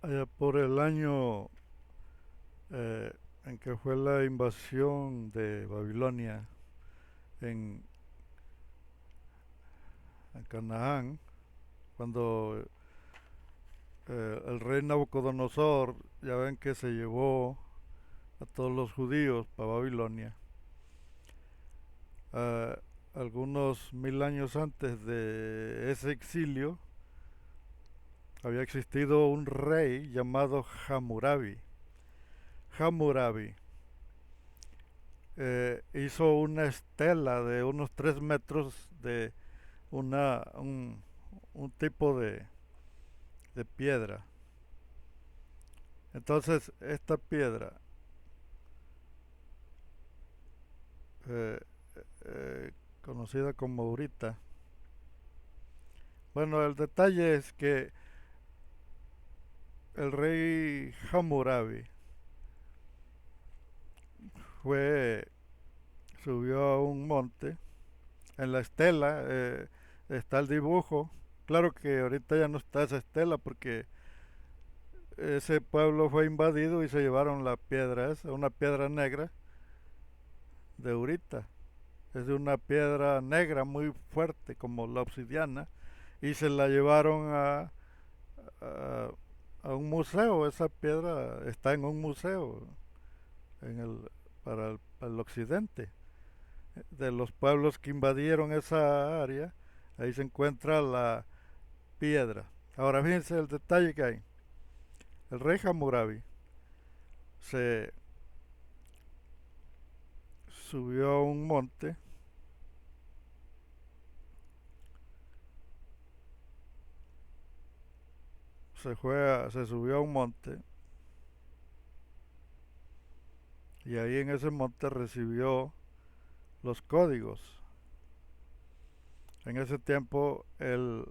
allá por el año eh, en que fue la invasión de Babilonia en, en Canaán, cuando el rey Nabucodonosor, ya ven que se llevó a todos los judíos para Babilonia. Eh, Algunos 1000 años antes de ese exilio, había existido un rey llamado Hammurabi. Hammurabi hizo una estela de unos 3 metros de una, un tipo de piedra. Entonces, esta piedra, eh, eh, conocida como Urita, bueno, el detalle es que el rey Hammurabi fue, subió a un monte. En la estela está el dibujo. Claro que ahorita ya no está esa estela porque ese pueblo fue invadido y se llevaron la piedra esa, una piedra negra de Urita. Es de una piedra negra muy fuerte como la obsidiana y se la llevaron a, a un museo. Esa piedra está en un museo en para el occidente. De los pueblos que invadieron esa área, ahí se encuentra la piedra. Ahora fíjense el detalle que hay. El rey Hammurabi se subió a un monte, se subió a un monte y ahí en ese monte recibió los códigos. En ese tiempo en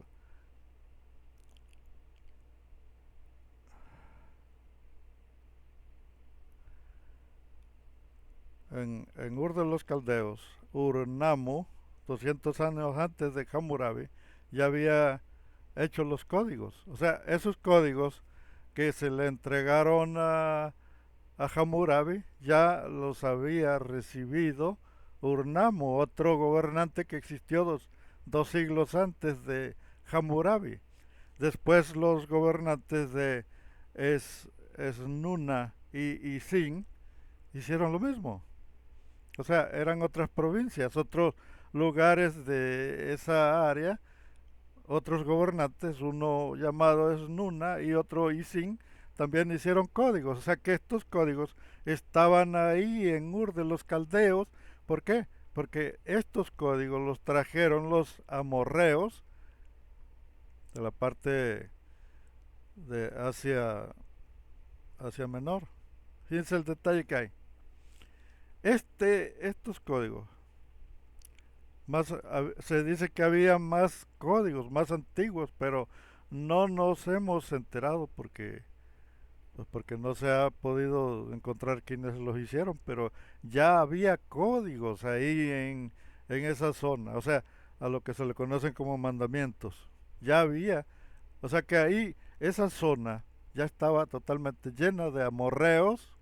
Ur de los Caldeos, Ur-Nammu, 200 años antes de Hammurabi, ya había hecho los códigos. O sea, esos códigos que se le entregaron a Hammurabi ya los había recibido Urnamo, otro gobernante que existió dos siglos antes de Hammurabi. Después los gobernantes de Esnuna y Sin hicieron lo mismo. O sea, eran otras provincias, otros lugares de esa área, otros gobernantes, uno llamado Esnuna y otro Isin, también hicieron códigos. O sea que estos códigos estaban ahí en Ur de los Caldeos. ¿Por qué? Porque estos códigos los trajeron los amorreos de la parte de Asia Menor. Fíjense el detalle que hay. Estos códigos, se dice que había más códigos, más antiguos, pero no nos hemos enterado porque no se ha podido encontrar quienes los hicieron, pero ya había códigos ahí en esa zona, o sea, a lo que se le conocen como mandamientos. Ya había, o sea que ahí esa zona ya estaba totalmente llena de amorreos.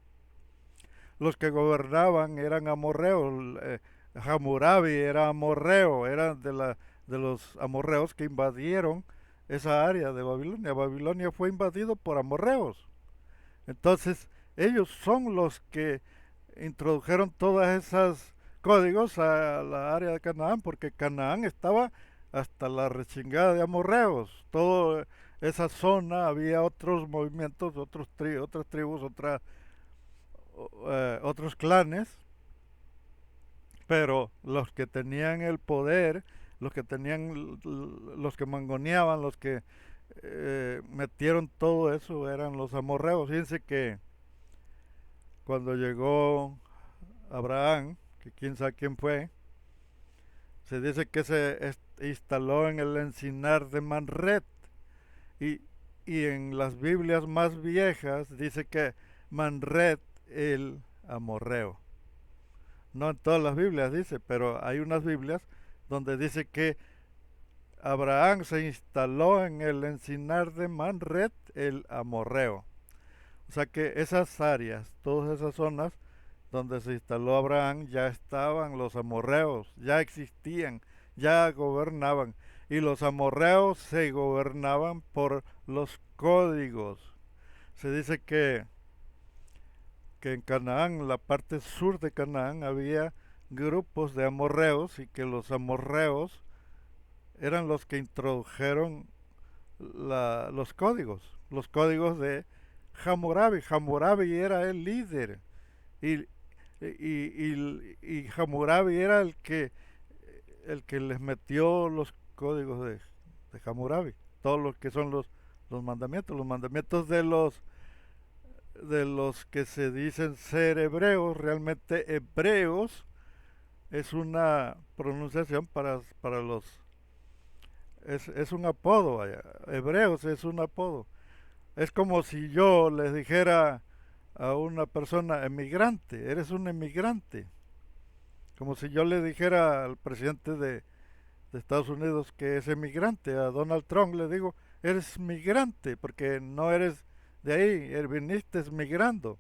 Los que gobernaban eran amorreos. Hammurabi era amorreo, era de los amorreos que invadieron esa área de Babilonia. Babilonia fue invadido por amorreos. Entonces, ellos son los que introdujeron todas esas códigos a la área de Canaán, porque Canaán estaba hasta la rechingada de amorreos. Toda esa zona había otros movimientos, otras tribus, otros clanes, pero los que tenían el poder, los que mangoneaban, los que metieron todo eso eran los amorreos. Fíjense que cuando llegó Abraham, que quién sabe quién fue, se dice que se instaló en el encinar de Manret y, y en las Biblias más viejas dice que Manret el amorreo. No en todas las Biblias dice, pero hay unas Biblias donde dice que Abraham se instaló en el encinar de Manred, el amorreo. O sea que esas áreas, todas esas zonas donde se instaló Abraham, ya estaban los amorreos, ya existían, ya gobernaban. Y los amorreos se gobernaban por los códigos. Se dice que en Canaán, la parte sur de Canaán, había grupos de amorreos y que los amorreos eran los que introdujeron los códigos de Hammurabi. Hammurabi era el líder y, y Hammurabi era el que les metió los códigos de Hammurabi, todos los que son los mandamientos de los que se dicen ser hebreos, realmente hebreos es una pronunciación para los es un apodo allá. Hebreos es un apodo. Es como si yo les dijera a una persona emigrante, eres un emigrante. Como si yo le dijera al presidente de Estados Unidos que es emigrante, a Donald Trump le digo, eres migrante, porque no eres de ahí, viniste migrando.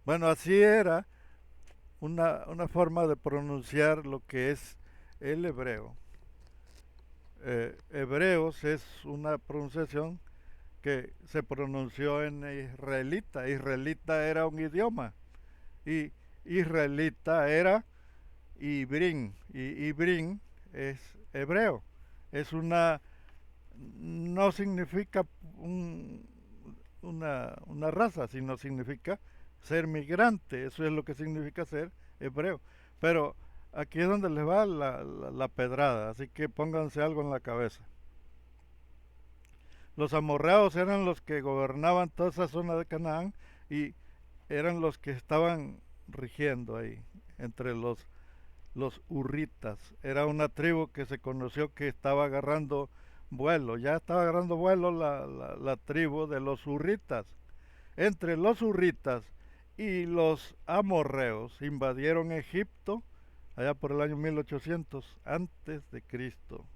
Bueno, así era una forma de pronunciar lo que es el hebreo. Hebreos es una pronunciación que se pronunció en israelita. Israelita era un idioma y israelita era Ibrín y Ibrín es hebreo. Es una no significa una raza, sino significa ser migrante. Eso es lo que significa ser hebreo. Pero aquí es donde les va la pedrada, así que pónganse algo en la cabeza. Los amorreos eran los que gobernaban toda esa zona de Canaán y eran los que estaban rigiendo ahí, entre los hurritas. Era una tribu que se conoció que estaba agarrando vuelo, ya estaba agarrando vuelo la tribu de los hurritas. Entre los hurritas y los amorreos invadieron Egipto allá por el año 1800 antes de Cristo.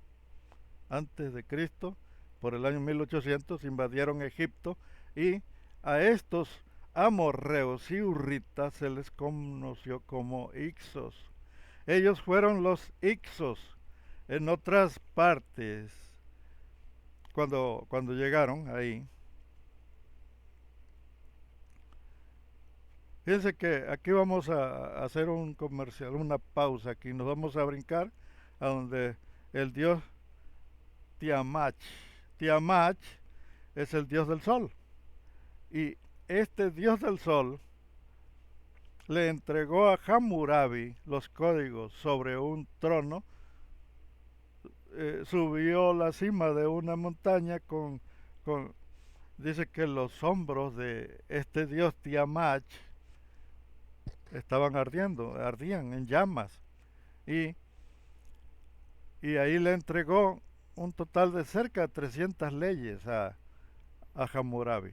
Antes de Cristo, por el año 1800 invadieron Egipto y a estos amorreos y hurritas se les conoció como Ixos. Ellos fueron los Ixos en otras partes cuando llegaron ahí. Fíjense que aquí vamos a hacer un comercial, una pausa aquí. Nos vamos a brincar a donde el dios Tiamat. Tiamat es el dios del sol. Y este dios del sol le entregó a Hammurabi los códigos sobre un trono. Subió la cima de una montaña con dice que los hombros de este dios Tiamat estaban ardían en llamas. Y, y ahí le entregó un total de cerca de 300 leyes a Hammurabi.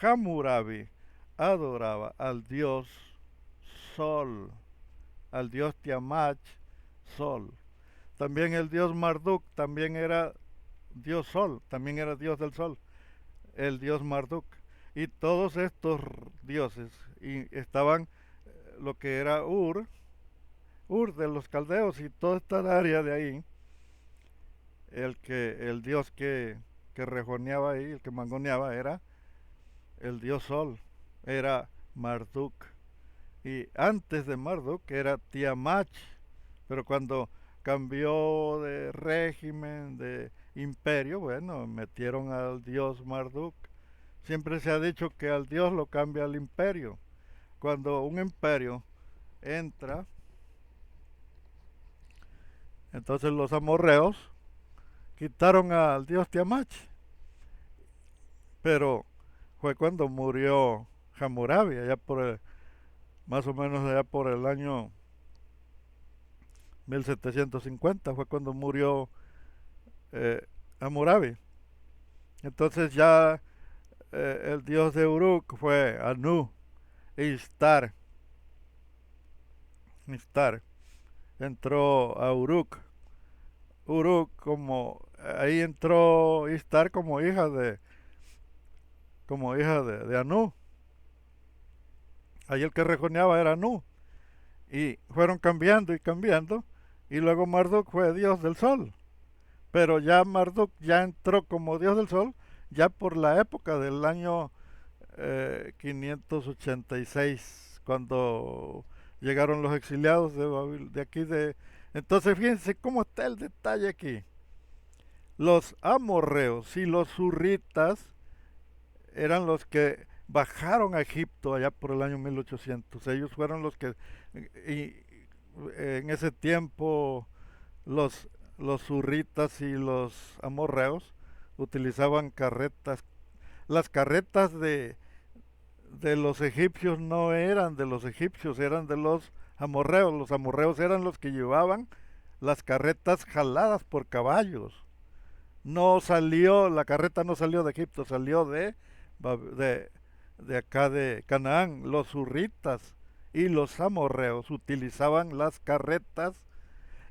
Hammurabi adoraba al dios Sol, al dios Tiamat, Sol. También el dios Marduk también era dios Sol, también era dios del Sol, el dios Marduk. Y todos estos dioses estaban lo que era Ur de los caldeos y toda esta área de ahí, el dios que rejoneaba ahí, el que mangoneaba era el dios Sol, era Marduk. Y antes de Marduk era Tiamat, pero cuando cambió de régimen, de imperio, bueno, metieron al dios Marduk. Siempre se ha dicho que al dios lo cambia al imperio. Cuando un imperio entra, entonces los amorreos quitaron al dios Tiamat, pero fue cuando murió Hammurabi, allá más o menos allá por el año 1750, fue cuando murió Hammurabi. Entonces ya el dios de Uruk fue Anu, Istar. Istar entró a Uruk. Uruk, como ahí entró Istar como hija de Anú. Ahí el que rejoneaba era Anú. Y fueron cambiando y cambiando. Y luego Marduk fue dios del sol. Pero ya Marduk ya entró como dios del sol ya por la época del año 586, cuando llegaron los exiliados de aquí de... Entonces fíjense cómo está el detalle aquí. Los amorreos y los zurritas eran los que bajaron a Egipto allá por el año 1800. Ellos fueron los que en ese tiempo los zurritas y los amorreos utilizaban carretas. Las carretas de los egipcios no eran de los egipcios, eran de los amorreos. Los amorreos eran los que llevaban las carretas jaladas por caballos. No salió, la carreta no salió de Egipto, salió de, de acá de Canaán. Los hurritas y los amorreos utilizaban las carretas.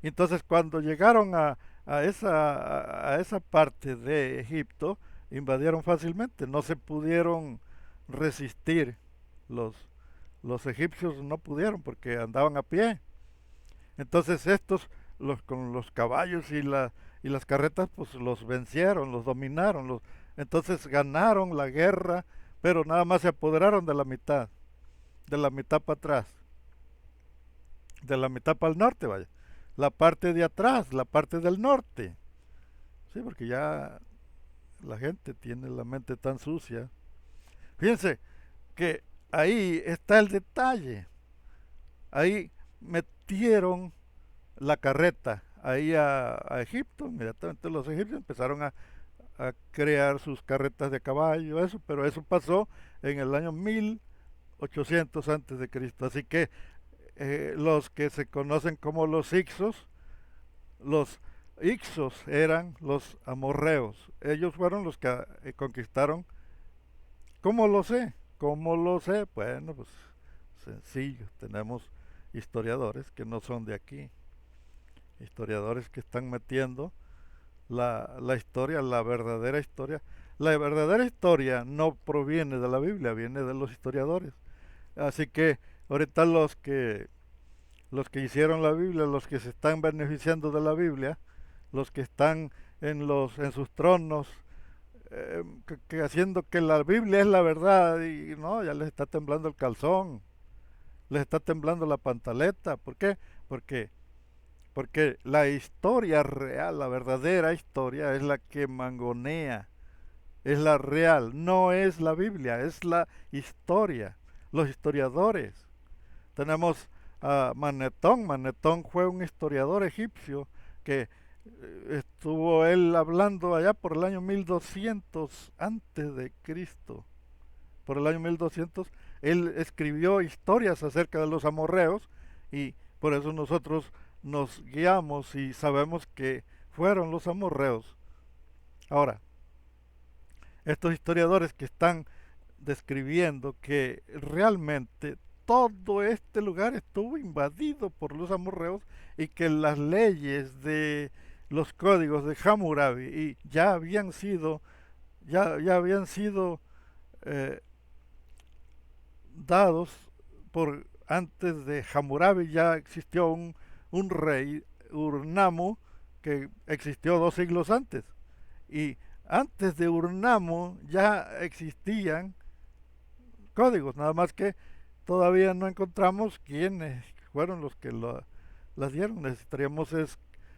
Entonces cuando llegaron a esa parte de Egipto, invadieron fácilmente, no se pudieron resistir. Los, los egipcios no pudieron porque andaban a pie. Entonces estos, con los caballos y las carretas, pues los vencieron, los dominaron. Entonces ganaron la guerra, pero nada más se apoderaron de la mitad para atrás, de la mitad para el norte, vaya. La parte de atrás, la parte del norte. Sí, porque ya la gente tiene la mente tan sucia. Fíjense que ahí está el detalle. Ahí metieron la carreta ahí a Egipto. Inmediatamente los egipcios empezaron a crear sus carretas de caballo, eso, pero eso pasó en el año 1800 antes de Cristo. Así que los que se conocen como los Ixos eran los amorreos. Ellos fueron los que conquistaron. ¿Cómo lo sé? ¿Cómo lo sé? Bueno, pues sencillo. Tenemos historiadores que no son de aquí. Historiadores que están metiendo la historia, la verdadera historia. La verdadera historia no proviene de la Biblia, viene de los historiadores. Así que ahorita los que hicieron la Biblia, los que se están beneficiando de la Biblia, los que están en sus tronos, haciendo que la Biblia es la verdad, y no, ya les está temblando el calzón, les está temblando la pantaleta. ¿Por qué? Porque, porque la historia real, la verdadera historia, es la que mangonea, es la real, no es la Biblia, es la historia, los historiadores. Tenemos a Manetón. Manetón fue un historiador egipcio que estuvo él hablando allá por el año 1200 antes de Cristo. Por el año 1200 él escribió historias acerca de los amorreos, y por eso nosotros nos guiamos y sabemos que fueron los amorreos. Ahora, estos historiadores que están describiendo que realmente todo este lugar estuvo invadido por los amorreos, y que las leyes de los códigos de Hammurabi ya habían sido eh, dados por antes de Hammurabi. Ya existió un rey, Urnamo, que existió 2 siglos antes, y antes de Urnamo ya existían códigos, nada más que todavía no encontramos quiénes fueron los que las dieron. Necesitaríamos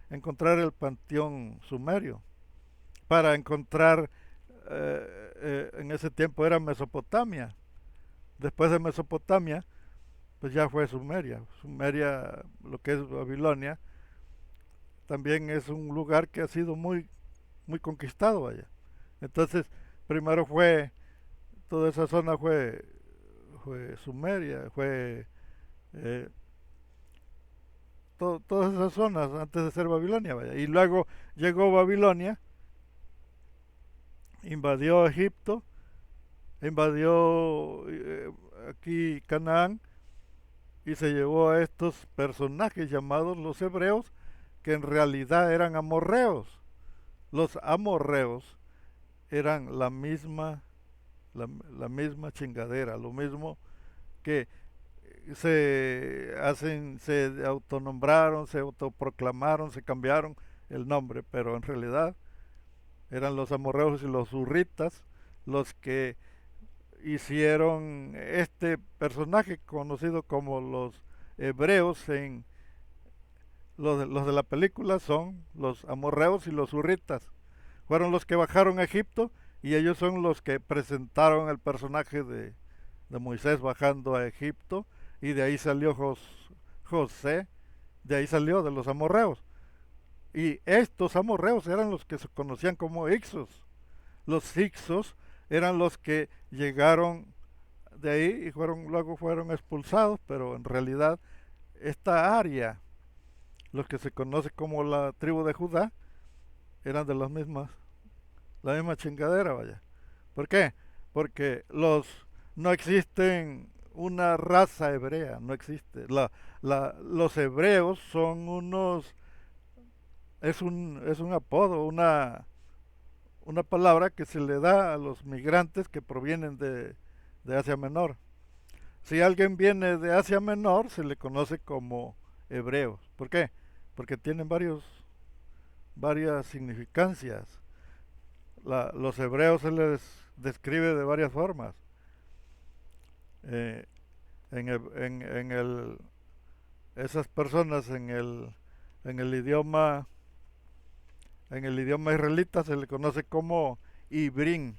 encontrar el panteón sumerio para encontrar, en ese tiempo era Mesopotamia. Después de Mesopotamia, pues ya fue Sumeria. Sumeria, lo que es Babilonia, también es un lugar que ha sido muy conquistado allá. Entonces, primero toda esa zona fue Sumeria, eh, todas esas zonas antes de ser Babilonia, vaya. Y luego llegó Babilonia, invadió Egipto, invadió aquí Canaán, y se llevó a estos personajes llamados los hebreos, que en realidad eran amorreos. Los amorreos eran la misma chingadera, lo mismo que se autonombraron, se autoproclamaron, se cambiaron el nombre, pero en realidad eran los amorreos y los hurritas los que hicieron este personaje conocido como los hebreos. Los de la película son los amorreos y los hurritas. Fueron los que bajaron a Egipto y ellos son los que presentaron el personaje de Moisés bajando a Egipto, y de ahí salió José, de ahí salió de los amorreos. Y estos amorreos eran los que se conocían como Ixos. Los Ixos eran los que llegaron de ahí y luego fueron expulsados, pero en realidad esta área, los que se conoce como la tribu de Judá, eran de la misma chingadera, vaya. ¿Por qué? Porque no existen una raza hebrea, no existe. Los hebreos son es un apodo, una palabra que se le da a los migrantes que provienen de Asia Menor. Si alguien viene de Asia Menor, se le conoce como hebreos. ¿Por qué? Porque tienen varias significancias. Los hebreos se les describe de varias formas. Eh, en esas personas en el idioma en el idioma israelita se le conoce como Ibrín.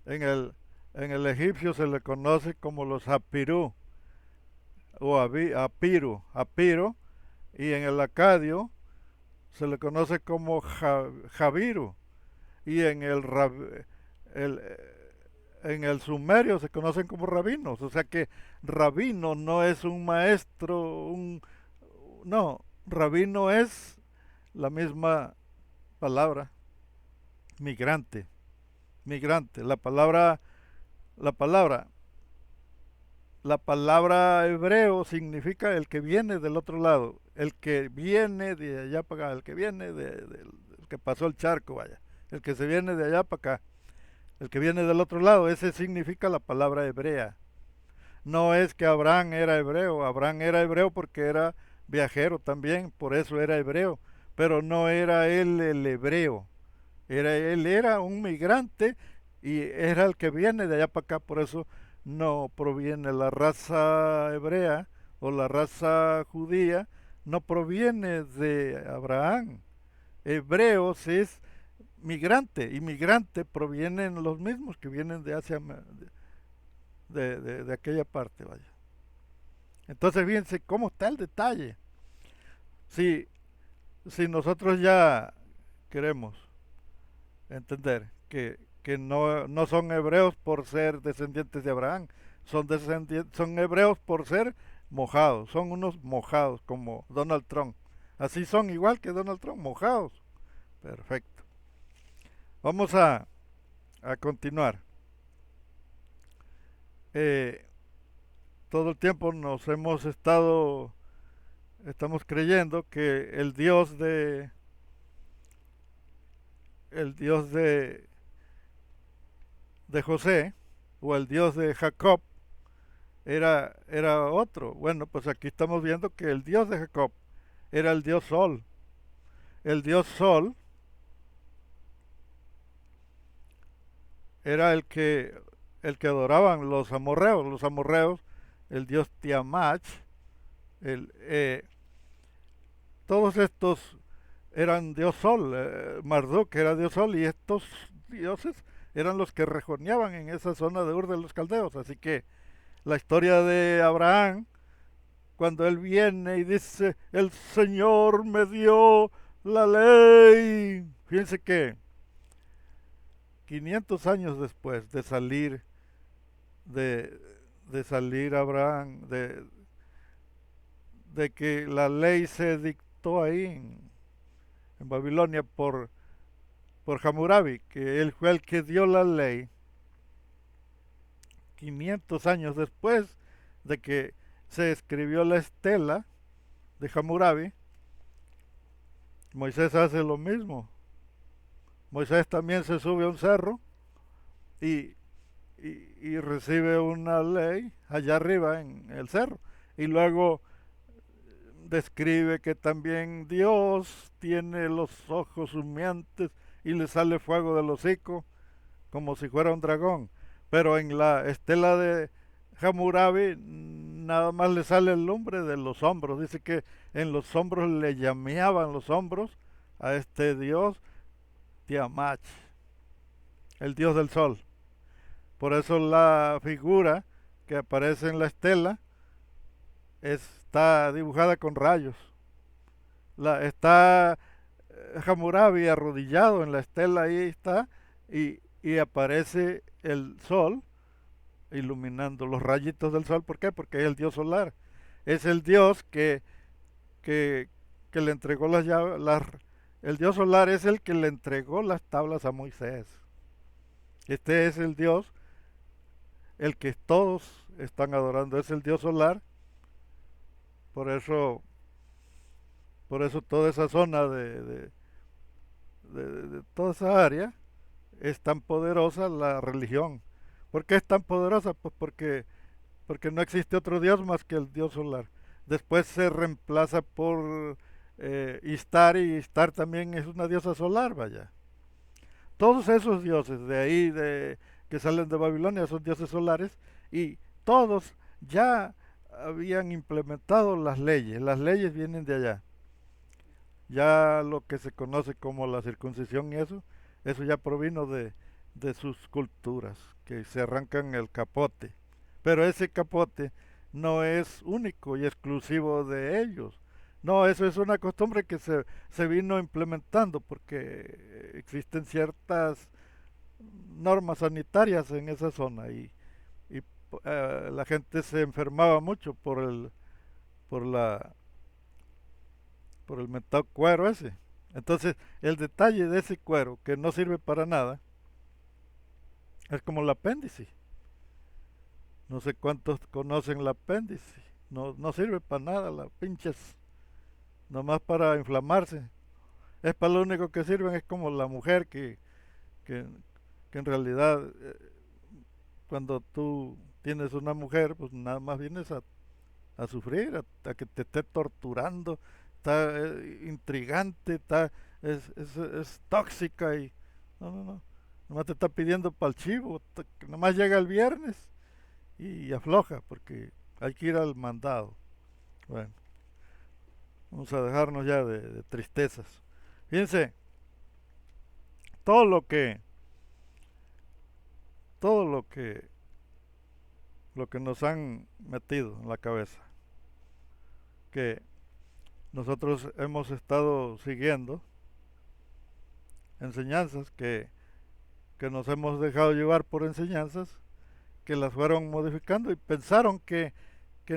En en el egipcio se le conoce como los Apirú o Apiro, y en el acadio se le conoce como Javiru, y el, en el sumerio se conocen como rabinos. O sea que rabino no es un maestro, no, rabino es la misma palabra, migrante, migrante. La palabra, la palabra hebreo significa el que viene del otro lado, el que viene de allá para acá, el que viene el que pasó el charco, vaya, el que se viene de allá para acá, el que viene del otro lado. Ese significa la palabra hebrea. No es que Abraham era hebreo porque era viajero también, por eso era hebreo, pero no era él el hebreo, él era un migrante y era el que viene de allá para acá, por eso no proviene la raza hebrea o la raza judía, no proviene de Abraham. Hebreos es migrante, y migrante provienen los mismos que vienen de Asia, de aquella parte, vaya. Entonces fíjense cómo está el detalle. Si, si nosotros ya queremos entender que no son hebreos por ser descendientes de Abraham, son hebreos por ser mojados, son unos mojados como Donald Trump. Así son igual que Donald Trump, mojados. Perfecto. Vamos a continuar. Eh, todo el tiempo estamos creyendo que el Dios de José o el Dios de Jacob era otro. Bueno, pues aquí estamos viendo que el Dios de Jacob era el Dios Sol. El Dios Sol era el que adoraban los amorreos. Los amorreos, el Dios Tiamach, el, todos estos eran Dios Sol. Marduk era Dios Sol, y estos dioses eran los que rejoneaban en esa zona de Ur de los Caldeos. Así que la historia de Abraham, cuando él viene y dice, el Señor me dio la ley. Fíjense que 500 años después de, de salir Abraham, de que la ley se dictó ahí en Babilonia por Hammurabi, que él fue el que dio la ley, 500 años después de que se escribió la estela de Hammurabi, Moisés hace lo mismo. Moisés también se sube a un cerro y, y recibe una ley allá arriba en el cerro. Y luego describe que también Dios tiene los ojos humeantes y le sale fuego del hocico como si fuera un dragón. Pero en la estela de Hammurabi nada más le sale el lumbre de los hombros. Dice que en los hombros le llameaban los hombros a este dios Tiamat, el dios del sol. Por eso la figura que aparece en la estela está dibujada con rayos. Está Hammurabi arrodillado en la estela, ahí está, y aparece el sol iluminando los rayitos del sol. ¿Por qué? Porque es el dios solar. Es el dios que, que le entregó las llaves. El dios solar es el que le entregó las tablas a Moisés. Este es el dios, el que todos están adorando. Es el dios solar. Por eso, por eso toda esa zona de toda esa área es tan poderosa la religión. ¿Por qué es tan poderosa? Pues porque no existe otro dios más que el dios solar. Después se reemplaza por Istar, y Istar también es una diosa solar, vaya. Todos esos dioses de ahí, que salen de Babilonia, son dioses solares, y todos ya habían implementado las leyes. Las leyes vienen de allá. Ya lo que se conoce como la circuncisión y eso ya provino de sus culturas, que se arrancan el capote. Pero ese capote no es único y exclusivo de ellos. No, eso es una costumbre que se vino implementando porque existen ciertas normas sanitarias en esa zona, y la gente se enfermaba mucho por la por el mentado cuero ese. Entonces, el detalle de ese cuero, que no sirve para nada, es como el apéndice. No sé cuántos conocen el apéndice. No, no sirve para nada, la pinches, nomás para inflamarse. Es para lo único que sirven, es como la mujer que, que en realidad, cuando tú tienes una mujer, pues nada más vienes a sufrir, a que te esté torturando, está intrigante, es tóxica y no, no, no. Nomás te está pidiendo para el chivo, que nomás llega el viernes y afloja porque hay que ir al mandado. Bueno, vamos a dejarnos ya de tristezas. Fíjense, todo lo que, todo lo que nos han metido en la cabeza, que nosotros hemos estado siguiendo, enseñanzas que nos hemos dejado llevar por enseñanzas que las fueron modificando y pensaron que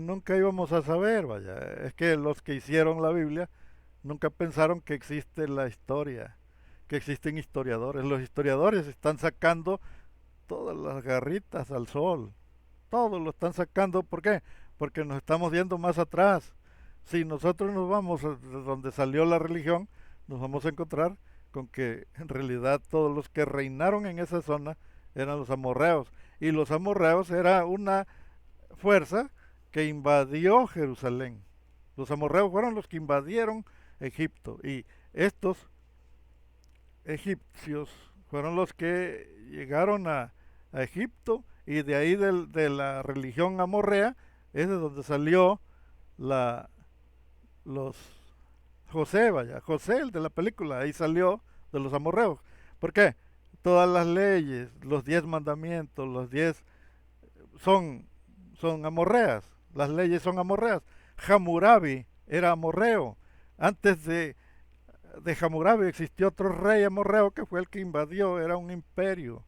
nunca íbamos a saber, vaya. Es que los que hicieron la Biblia nunca pensaron que existe la historia, que existen historiadores. Los historiadores están sacando todas las garritas al sol. Todos lo están sacando. ¿Por qué? Porque nos estamos viendo más atrás. Si nosotros nos vamos a donde salió la religión, nos vamos a encontrar con que en realidad todos los que reinaron en esa zona eran los amorreos. Y los amorreos era una fuerza que invadió Jerusalén. Los amorreos fueron los que invadieron Egipto. Y estos egipcios fueron los que llegaron a Egipto, y de ahí de la religión amorrea es de donde salió la, los José, vaya, José, el de la película, ahí salió de los amorreos. ¿Por qué? Todas las leyes, los 10 mandamientos, los 10 son, son amorreas, las leyes son amorreas. Hammurabi era amorreo. Antes de Hammurabi existió otro rey amorreo que fue el que invadió, era un imperio.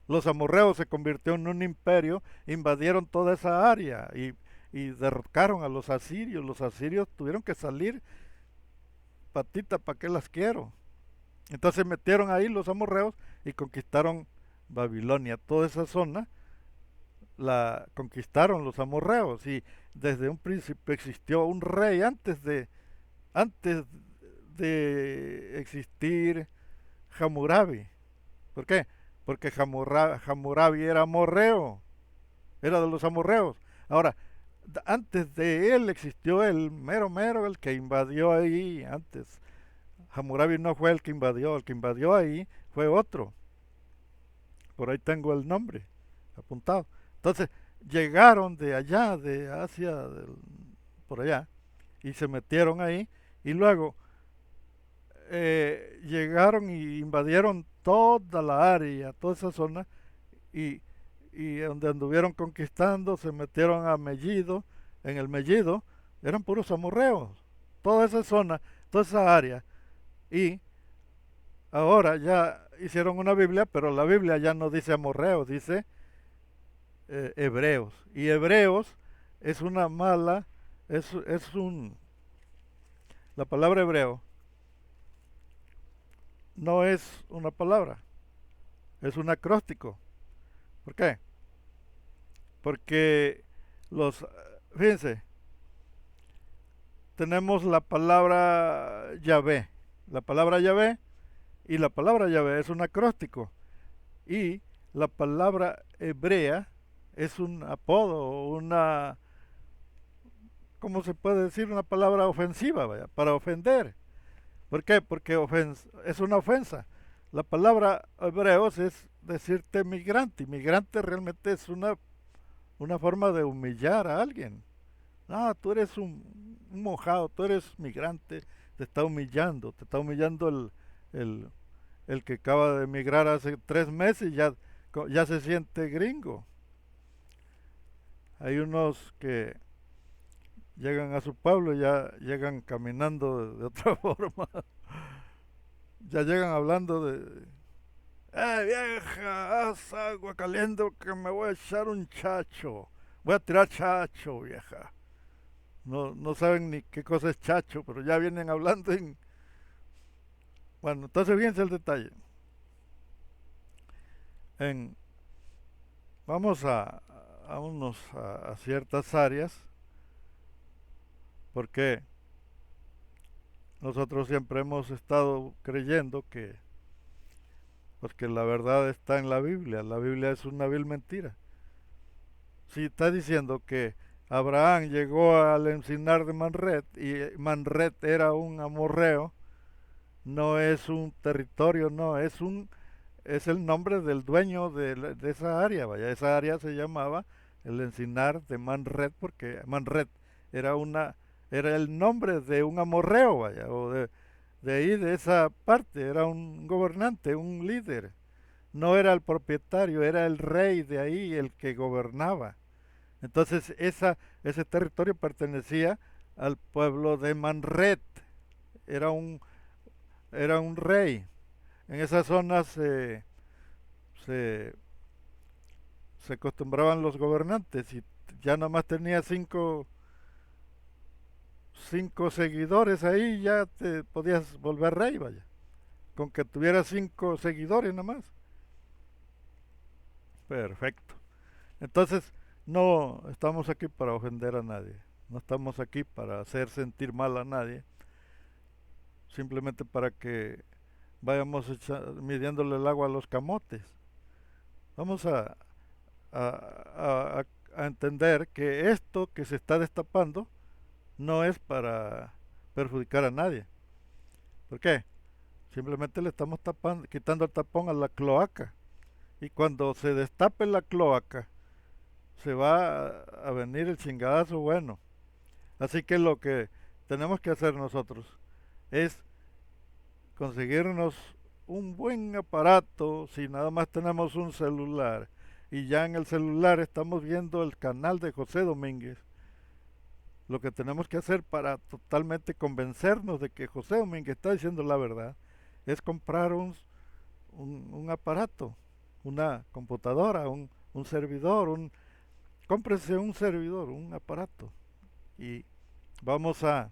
Los amorreos se convirtió en un imperio, invadieron toda esa área y derrocaron a los asirios. Los asirios tuvieron que salir, patita, ¿para qué las quiero? Entonces metieron ahí los amorreos y conquistaron Babilonia. Toda esa zona la conquistaron los amorreos, y desde un principio existió un rey antes de existir Hammurabi. ¿Por qué? Porque Hammurabi era amorreo, era de los amorreos. Ahora, antes de él existió el mero mero, el que invadió ahí antes. Hammurabi no fue el que invadió ahí fue otro. Por ahí tengo el nombre apuntado. Entonces, llegaron de allá, de Asia, por allá, y se metieron ahí, y luego llegaron y invadieron toda la área, toda esa zona, y, y donde anduvieron conquistando, se metieron a Mellido. En el Mellido eran puros amorreos, toda esa zona, toda esa área. Y ahora ya hicieron una Biblia, pero la Biblia ya no dice amorreos, dice hebreos. Y hebreos es una mala, es un, la palabra hebreo no es una palabra, es un acróstico. ¿Por qué? Porque fíjense, tenemos la palabra Yahvé, la palabra Yahvé, y la palabra Yahvé es un acróstico. Y la palabra hebrea es un apodo, ¿cómo se puede decir? Una palabra ofensiva, vaya, para ofender. ¿Por qué? Porque es una ofensa. La palabra hebreos es decirte migrante, y migrante realmente es una forma de humillar a alguien. Ah, tú eres un mojado, tú eres migrante, te está humillando el, el que acaba de emigrar hace 3 meses y ya se siente gringo. Hay unos que llegan a su pueblo y ya llegan caminando de otra forma. Ya llegan hablando de, vieja, haz agua caliente que me voy a echar un chacho. Voy a tirar chacho, vieja. No, no saben ni qué cosa es chacho, pero ya vienen hablando en... Bueno, entonces fíjense el detalle. En, vamos a ciertas áreas, porque nosotros siempre hemos estado creyendo que, pues que la verdad está en la Biblia. La Biblia es una vil mentira. Si está diciendo que Abraham llegó al encinar de Manret y Manret era un amorreo, no es un territorio, no, es el nombre del dueño de esa área, vaya, esa área se llamaba el encinar de Manret porque Manret era era el nombre de un amorreo, vaya, o de ahí, de esa parte, era un gobernante, un líder, no era el propietario, era el rey de ahí el que gobernaba. Entonces ese territorio pertenecía al pueblo de Manret, era era un rey. En esas zonas se, se acostumbraban los gobernantes y ya nomás tenía cinco seguidores ahí, ya te podías volver rey, vaya. Con que tuviera 5 seguidores nomás. Perfecto. Entonces, no estamos aquí para ofender a nadie. No estamos aquí para hacer sentir mal a nadie. Simplemente para que vayamos midiéndole el agua a los camotes. Vamos a, a entender que esto que se está destapando no es para perjudicar a nadie. ¿Por qué? Simplemente le estamos quitando el tapón a la cloaca. Y cuando se destape la cloaca, se va a venir el chingadazo bueno. Así que lo que tenemos que hacer nosotros es conseguirnos un buen aparato, si nada más tenemos un celular, y ya en el celular estamos viendo el canal de José Domínguez. Lo que tenemos que hacer para totalmente convencernos de que José Domínguez está diciendo la verdad es comprar un aparato, una computadora, un servidor, cómprese un servidor, un aparato, y vamos a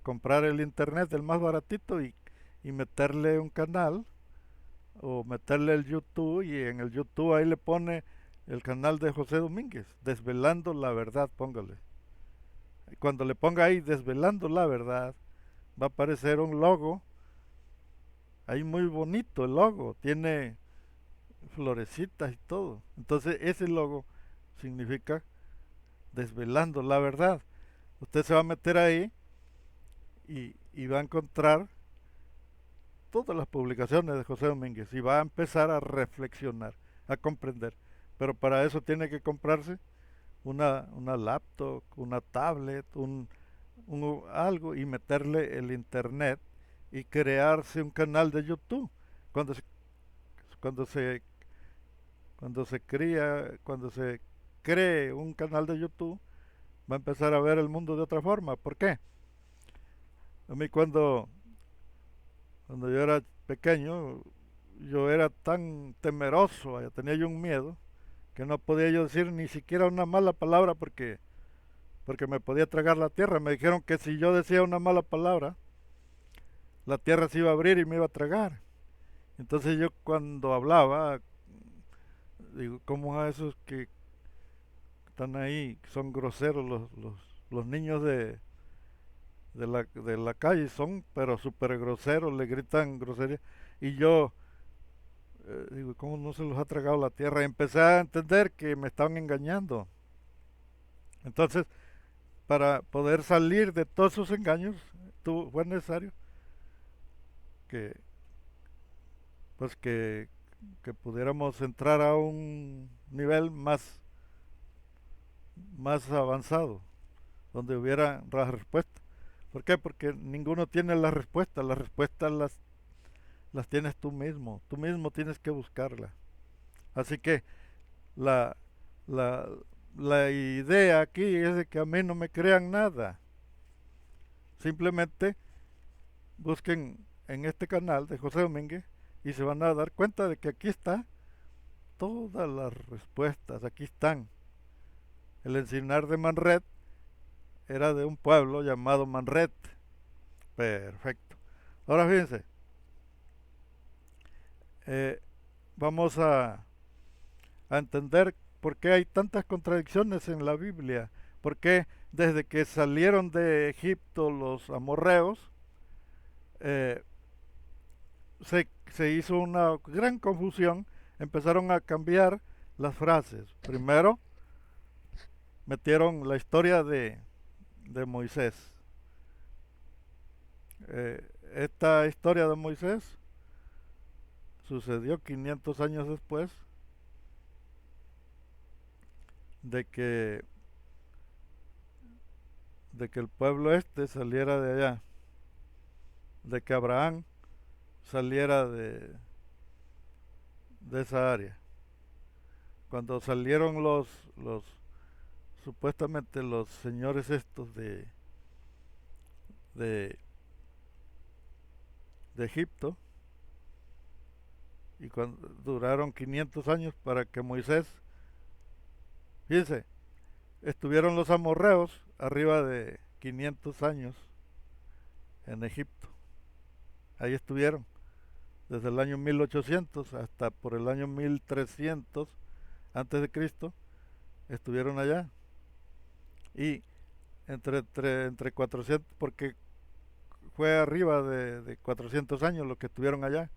comprar el internet, el más baratito, y meterle un canal o meterle el YouTube, y en el YouTube ahí le pone el canal de José Domínguez, Desvelando la Verdad, póngale. Y cuando le ponga ahí Desvelando la Verdad, va a aparecer un logo ahí muy bonito el logo, tiene florecitas y todo. Entonces ese logo significa desvelando la verdad. Usted se va a meter ahí y va a encontrar todas las publicaciones de José Domínguez y va a empezar a reflexionar, a comprender. Pero para eso tiene que comprarse una laptop, una tablet, algo y meterle el internet y crearse un canal de YouTube. Cuando se, cuando se, cuando se cree un canal de YouTube, va a empezar a ver el mundo de otra forma. ¿Por qué? A mí cuando yo era pequeño, yo era tan temeroso, tenía yo un miedo, que no podía yo decir ni siquiera una mala palabra porque me podía tragar la tierra. Me dijeron que si yo decía una mala palabra, la tierra se iba a abrir y me iba a tragar. Entonces yo cuando hablaba, digo, ¿cómo a esos que están ahí, que son groseros los niños de la calle, son pero súper groseros, le gritan groserías? Y yo digo, ¿cómo no se los ha tragado la tierra? Y empecé a entender que me estaban engañando. Entonces, para poder salir de todos esos engaños, fue necesario que, pues que pudiéramos entrar a un nivel más avanzado, donde hubiera las respuestas. ¿Por qué? Porque ninguno tiene las respuestas las tienes tú mismo tienes que buscarlas. Así que la, la, la idea aquí es de que a mí no me crean nada. Simplemente busquen en este canal de José Domínguez y se van a dar cuenta de que aquí está todas las respuestas, aquí están. El encinar de Manret era de un pueblo llamado Manret. Perfecto. Ahora fíjense, eh, vamos a entender por qué hay tantas contradicciones en la Biblia. Por qué desde que salieron de Egipto los amorreos, eh, se hizo una gran confusión, empezaron a cambiar las frases. Primero metieron la historia de Moisés. Esta historia de Moisés sucedió 500 años después de que, de que el pueblo este saliera de allá, de que Abraham saliera de esa área. Cuando salieron los supuestamente los señores estos de, de Egipto, y cuando duraron 500 años para que Moisés, fíjense, estuvieron los amorreos arriba de 500 años en Egipto. Ahí estuvieron desde el año 1800 hasta por el año 1300 antes de Cristo, estuvieron allá. Y entre 400, porque fue arriba de 400 años lo que estuvieron allá.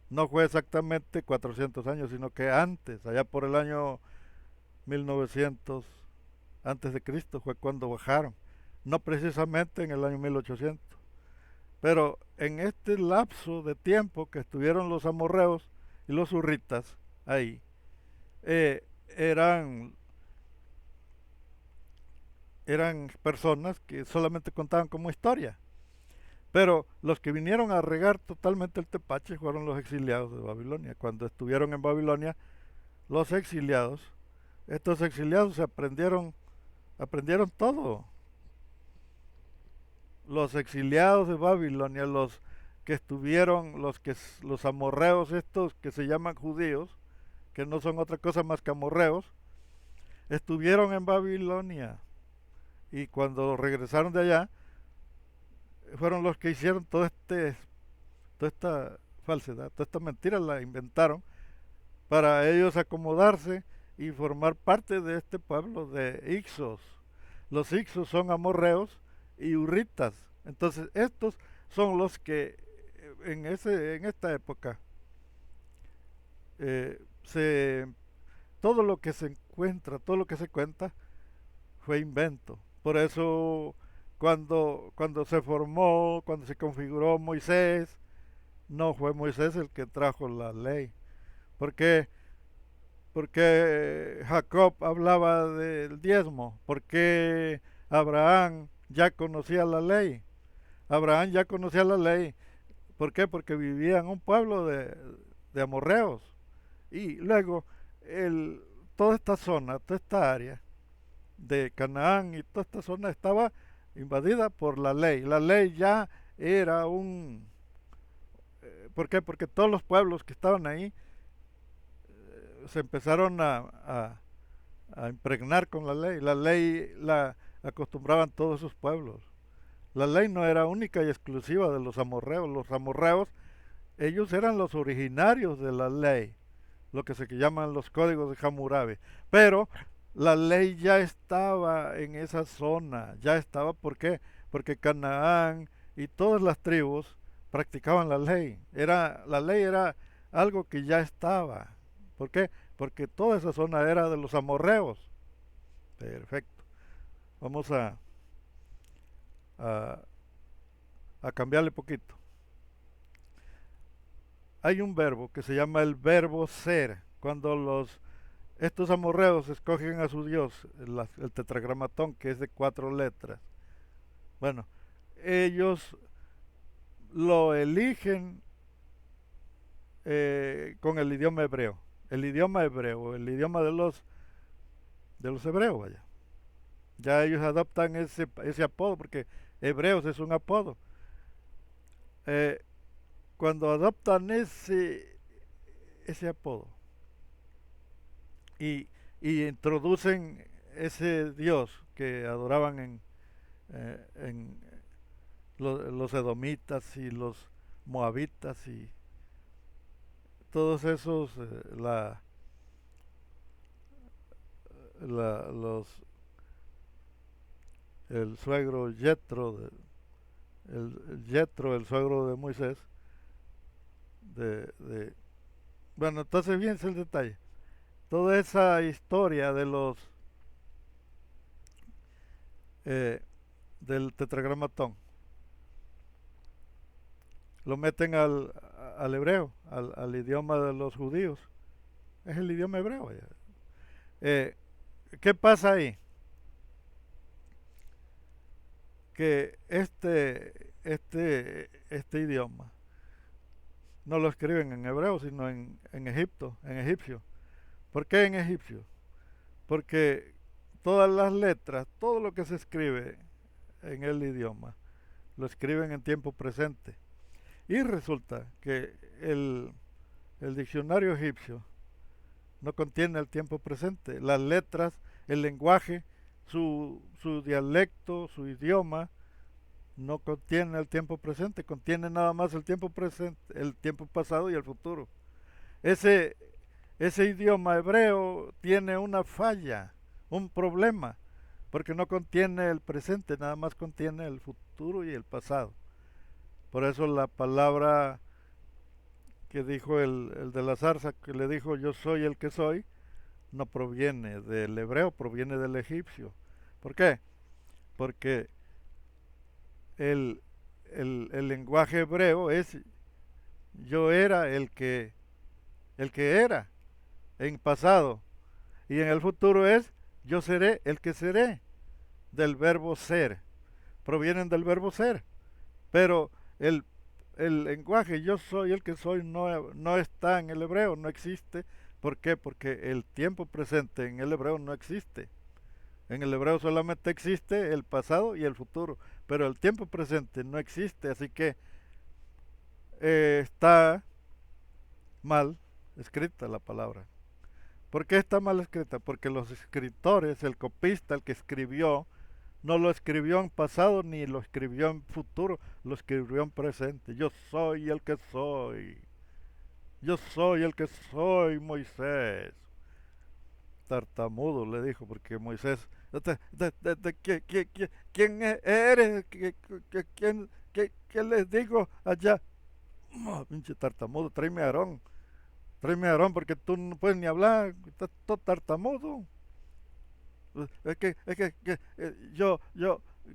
No fue exactamente 400 años, sino que antes, allá por el año 1900 antes de Cristo fue cuando bajaron. No precisamente en el año 1800. Pero en este lapso de tiempo que estuvieron los amorreos y los hurritas ahí, eh, eran, eran personas que solamente contaban como historia. Pero los que vinieron a regar totalmente el tepache fueron los exiliados de Babilonia. Cuando estuvieron en Babilonia, los exiliados, estos exiliados aprendieron todo. Los exiliados de Babilonia, los que estuvieron, los amorreos estos que se llaman judíos, que no son otra cosa más que amorreos, estuvieron en Babilonia. Y cuando regresaron de allá, fueron los que hicieron toda esta falsedad, toda esta mentira la inventaron para ellos acomodarse y formar parte de este pueblo de Ixos. Los Ixos son amorreos y hurritas. Entonces estos son los que en esta época, se, todo lo que se encuentra, todo lo que se cuenta, fue invento. Por eso, cuando se formó, cuando se configuró Moisés, no fue Moisés el que trajo la ley. ¿Por qué? Porque Jacob hablaba del diezmo. Porque Abraham ya conocía la ley. Abraham ya conocía la ley. ¿Por qué? Porque vivía en un pueblo de amorreos. Y luego, el, toda esta zona, toda esta área de Canaán y toda esta zona estaba invadida por la ley. La ley ya era un... ¿Por qué? Porque todos los pueblos que estaban ahí se empezaron a impregnar con la ley. La ley la acostumbraban todos esos pueblos. La ley no era única y exclusiva de los amorreos. Los amorreos, ellos eran los originarios de la ley, lo que se llaman los códigos de Hammurabi. Pero la ley ya estaba en esa zona, ya estaba. ¿Por qué? Porque Canaán y todas las tribus practicaban la ley. La ley era algo que ya estaba. ¿Por qué? Porque toda esa zona era de los amorreos. Perfecto. Vamos a, a cambiarle poquito. Hay un verbo que se llama el verbo ser. Cuando estos amorreos escogen a su dios, el tetragramatón, que es de 4 letras. Bueno, ellos lo eligen con el idioma hebreo. El idioma hebreo, el idioma de los hebreos, vaya. Ya ellos adoptan ese apodo, porque hebreos es un apodo. Eh, Cuando adoptan ese apodo y, y introducen ese dios que adoraban en los edomitas y los moabitas y todos esos, los, el suegro Yetro, el Yetro, el suegro de Moisés, bueno, entonces fíjense el detalle. Toda esa historia eh, del tetragramatón lo meten al hebreo, al idioma de los judíos. Es el idioma hebreo. Eh, ¿Qué pasa ahí? Que este idioma no lo escriben en hebreo, sino en Egipto, en egipcio. ¿Por qué en egipcio? Porque todas las letras, todo lo que se escribe en el idioma, lo escriben en tiempo presente. Y resulta que el diccionario egipcio no contiene el tiempo presente. Las letras, el lenguaje, su dialecto, su idioma, no contiene el tiempo presente, contiene nada más el tiempo presente, el tiempo pasado y el futuro. Ese, ese idioma hebreo tiene una falla, un problema, porque no contiene el presente, nada más contiene el futuro y el pasado. Por eso la palabra que dijo el de la zarza, que le dijo yo soy el que soy, no proviene del hebreo, proviene del egipcio. ¿Por qué? Porque el, el lenguaje hebreo es yo era el que era en pasado, y en el futuro es yo seré el que seré, del verbo ser. Provienen del verbo ser, pero el, el lenguaje yo soy el que soy no está en el hebreo, no existe. ¿Por qué? Porque el tiempo presente en el hebreo no existe. En el hebreo solamente existe el pasado y el futuro, pero el tiempo presente no existe, así que está mal escrita la palabra. ¿Por qué está mal escrita? Porque los escritores, el copista, el que escribió, no lo escribió en pasado ni lo escribió en futuro, lo escribió en presente. Yo soy el que soy. Yo soy el que soy, Moisés. Tartamudo le dijo, porque Moisés, ¿quién eres? ¿Quién les digo allá? Pinche tartamudo, tráeme a Aarón porque tú no puedes ni hablar, estás todo tartamudo. Yo,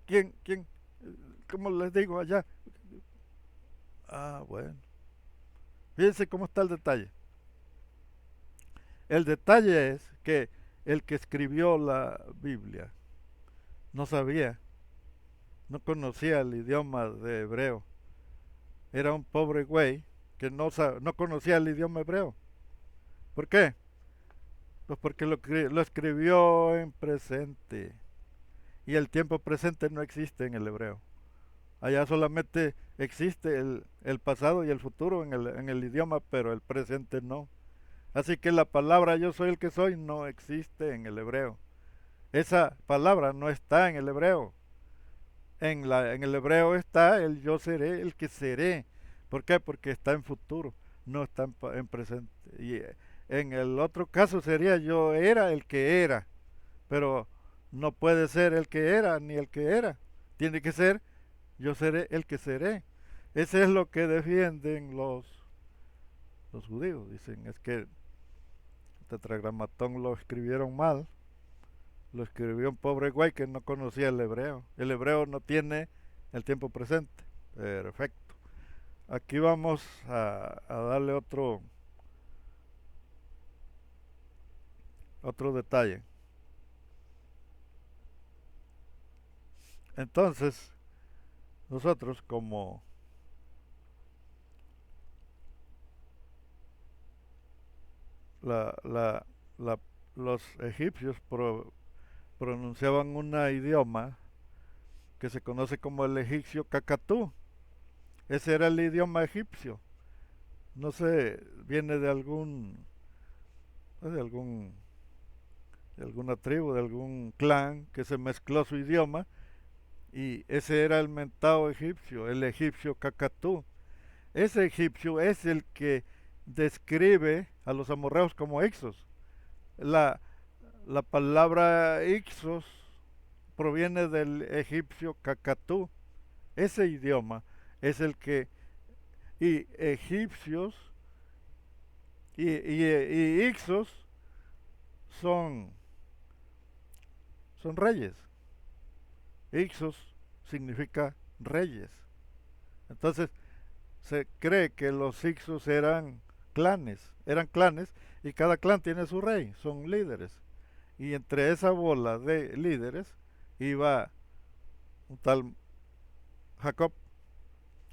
¿quién? ¿Cómo les digo allá? Ah, bueno. Fíjense cómo está el detalle. El detalle es que el que escribió la Biblia no sabía, no conocía el idioma de hebreo. Era un pobre güey que no conocía el idioma hebreo. ¿Por qué? Pues porque lo escribió en presente. Y el tiempo presente no existe en el hebreo. Allá solamente existe el pasado y el futuro en el idioma, pero el presente no. Así que la palabra yo soy el que soy no existe en el hebreo. Esa palabra no está en el hebreo. En el hebreo está el yo seré, el que seré. ¿Por qué? Porque está en futuro, no está en presente. Y en el otro caso sería yo era el que era, pero no puede ser el que era ni el que era. Tiene que ser yo seré el que seré. Ese es lo que defienden los judíos. Dicen, es que el tetragramatón lo escribieron mal. Lo escribió un pobre güey que no conocía el hebreo. El hebreo no tiene el tiempo presente. Perfecto. Aquí vamos a darle otro detalle. Entonces, nosotros como la, la, la, los egipcios pronunciaban un idioma que se conoce como el egipcio cacatú. Ese era el idioma egipcio. No sé, viene de algún de alguna tribu, de algún clan que se mezcló su idioma y ese era el mentado egipcio, el egipcio cacatú. Ese egipcio es el que describe a los amorreos como Ixos. La, la palabra Ixos proviene del egipcio cacatú. Ese idioma es el que y egipcios y Ixos son, son reyes. Ixos significa reyes. Entonces se cree que los Ixos eran clanes y cada clan tiene su rey, son líderes. Y entre esa bola de líderes iba un tal Jacob.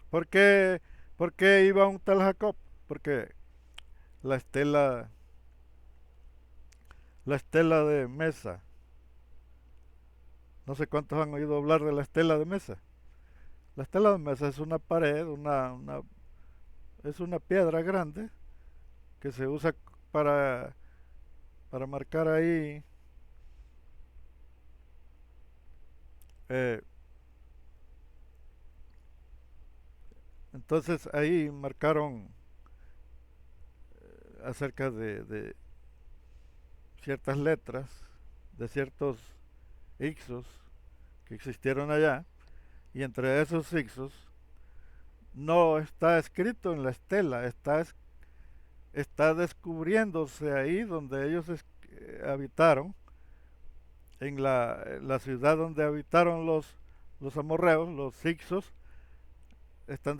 ¿Por qué, ¿Por qué iba un tal Jacob? Porque la estela, la estela de Mesa, no sé cuántos han oído hablar de la estela de Mesa. La estela de Mesa es una pared, es una piedra grande que se usa para, para marcar ahí eh, entonces ahí marcaron acerca de ciertas letras, de ciertos ixos que existieron allá, y entre esos ixos no está escrito en la estela, está descubriéndose ahí donde ellos habitaron, en la ciudad donde habitaron los amorreos, los ixos, están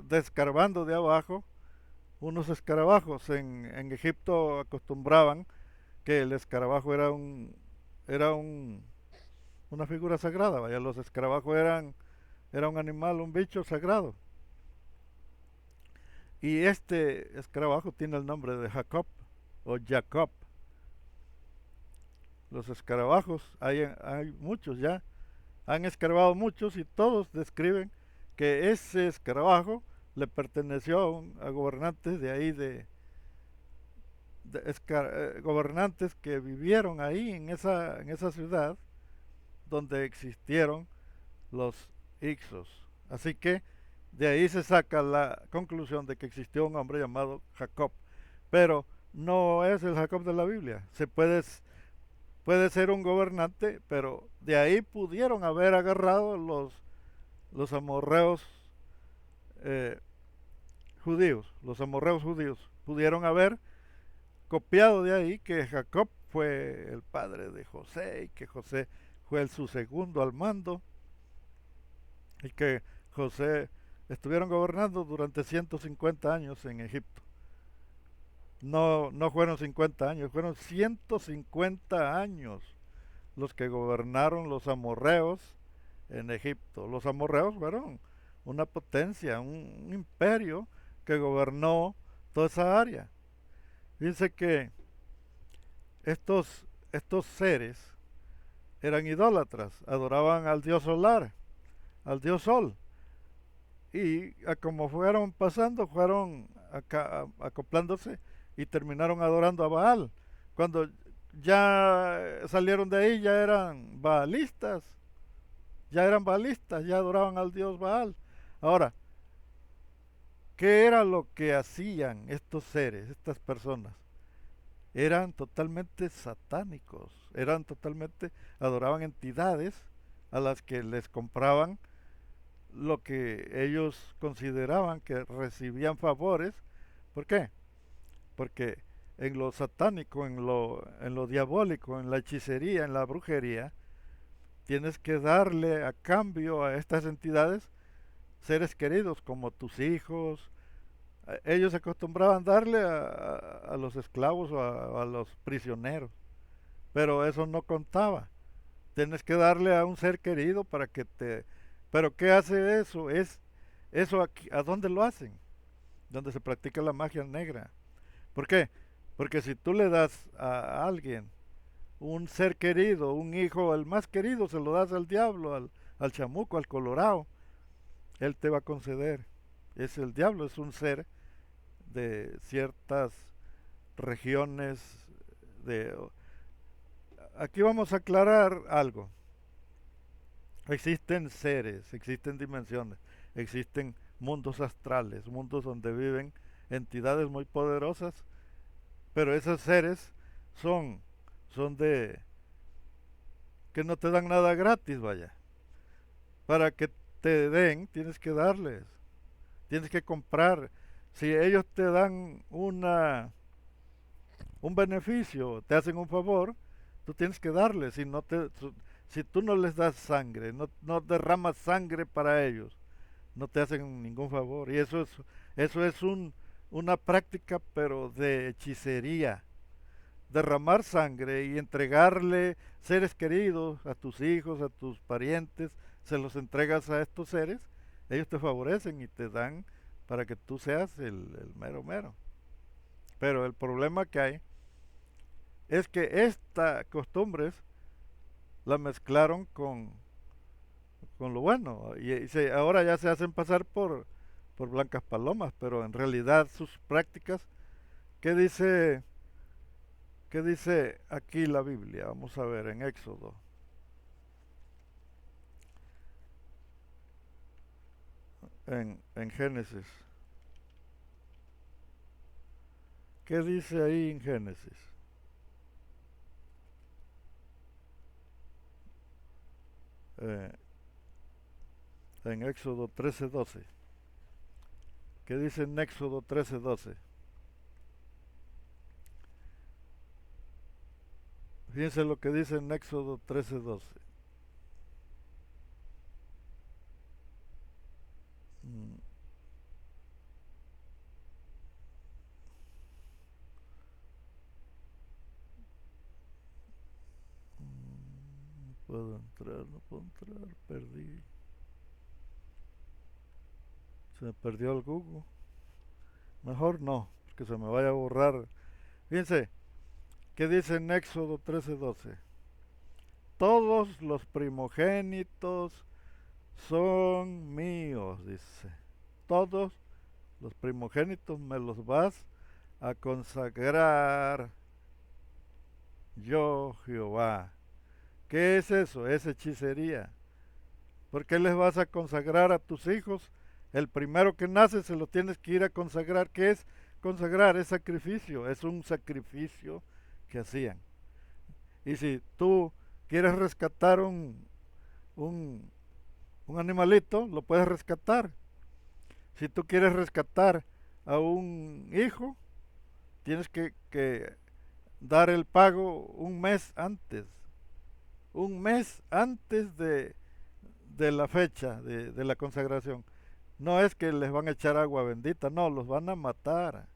descarbando de abajo unos escarabajos. En Egipto acostumbraban que el escarabajo era una figura sagrada, vaya, los escarabajos era un animal, un bicho sagrado. Y este escarabajo tiene el nombre de Jacob o Jacob. Los escarabajos, hay muchos ya, han escarbado muchos y todos describen que ese escarabajo le perteneció a gobernantes de ahí gobernantes que vivieron ahí en esa ciudad donde existieron los Ixos. Así que de ahí se saca la conclusión de que existió un hombre llamado Jacob. Pero no es el Jacob de la Biblia. Puede ser un gobernante, pero de ahí pudieron haber agarrado los amorreos eh, judíos, los amorreos judíos, pudieron haber copiado de ahí que Jacob fue el padre de José y que José fue su segundo al mando y que José estuvieron gobernando durante 150 años en Egipto. No, no fueron 50 años, fueron 150 años los que gobernaron los amorreos en Egipto. Los amorreos fueron una potencia, un imperio que gobernó toda esa área. Dice que estos seres eran idólatras, adoraban al dios solar, al dios sol. Y como fueron pasando, fueron acoplándose y terminaron adorando a Baal. Cuando ya salieron de ahí, ya eran baalistas, ya adoraban al dios Baal. Ahora, ¿qué era lo que hacían estos seres, estas personas? Eran totalmente satánicos, adoraban entidades a las que les compraban lo que ellos consideraban que recibían favores. ¿Por qué? Porque en lo satánico, en lo diabólico, en la hechicería, en la brujería, tienes que darle a cambio a estas entidades seres queridos como tus hijos. Ellos acostumbraban darle a los esclavos o a los prisioneros, pero eso no contaba. Tienes que darle a un ser querido para que te... Pero ¿qué hace eso? Eso aquí, ¿a dónde lo hacen? Donde se practica la magia negra. ¿Por qué? Porque si tú le das a alguien un ser querido, un hijo, el más querido, se lo das al diablo, al chamuco, al colorado, él te va a conceder. El diablo es un ser de ciertas regiones de... Aquí vamos a aclarar algo. Existen seres, existen dimensiones, existen mundos astrales, mundos donde viven entidades muy poderosas, pero esos seres son, son de que no te dan nada gratis, vaya. Para que te den, tienes que darles, tienes que comprar. Si ellos te dan un beneficio, te hacen un favor, tú tienes que darles. Si tú no les das sangre, no derramas sangre para ellos, no te hacen ningún favor. Y eso es una práctica, pero de hechicería. Derramar sangre y entregarle seres queridos a tus hijos, a tus parientes, se los entregas a estos seres, ellos te favorecen y te dan para que tú seas el mero mero. Pero el problema que hay es que estas costumbres la mezclaron con lo bueno ahora ya se hacen pasar por blancas palomas, pero en realidad sus prácticas, ¿qué dice, qué dice aquí la Biblia? Vamos a ver en Éxodo. En Génesis. ¿Qué dice ahí en Génesis? Eh, en Éxodo 13:12. ¿Qué dice en Éxodo 13:12? Fíjense lo que dice en Éxodo 13:12. Mm, no puedo entrar, no puedo entrar, perdí. Se me perdió el Google. Mejor no, que se me vaya a borrar. Fíjense, ¿qué dice en Éxodo 13:12? Todos los primogénitos son míos, dice. Todos los primogénitos me los vas a consagrar yo, Jehová. ¿Qué es eso? Es hechicería. ¿Por qué les vas a consagrar a tus hijos? El primero que nace se lo tienes que ir a consagrar. ¿Qué es consagrar? Es sacrificio. Es un sacrificio que hacían. Y si tú quieres rescatar un, un animalito, lo puedes rescatar. Si tú quieres rescatar a un hijo, tienes que dar el pago un mes antes de la fecha de la consagración. No es que les van a echar agua bendita, no, los van a matar.